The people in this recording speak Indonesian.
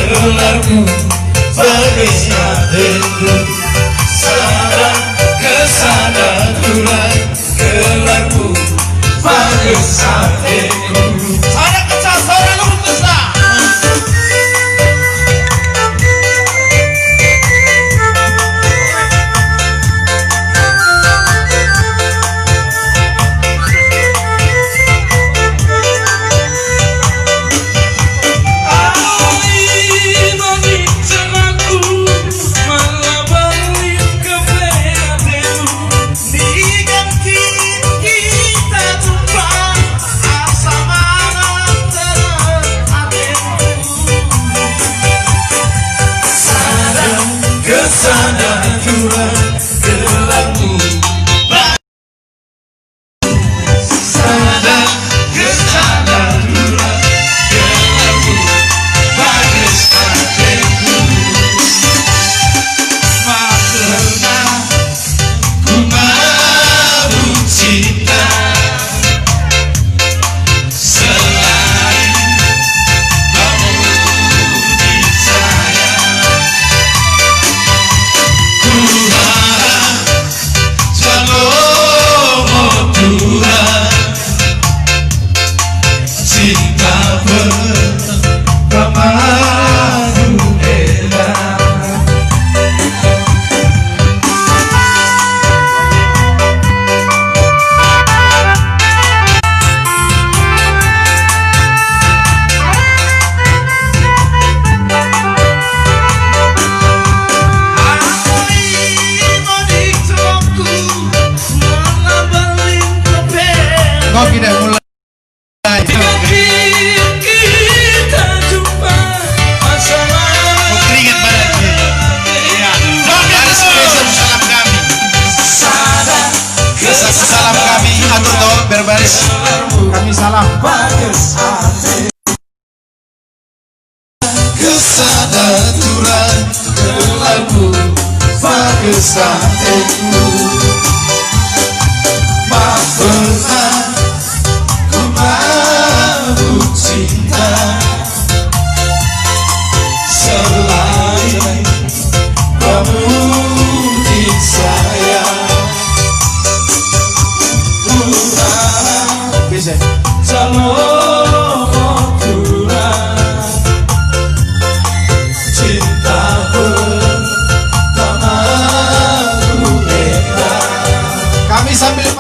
gelarku bagai hatiku. Sana kesana tulang gelarku bagai hatiku. Ada kecil suara lu besar. Kesana tulang gelarku sana kesana tulang gelarku bagai hatiku. Makna ku mau cinta selain kamu di saya. Cinta pertama enak. Kau tidak mulai. Salam kami atur toh berbaris kami salam kesana tulang gelarku bagai hatiku. Maafkan ku mau cinta selain kamu di saya. Bisa.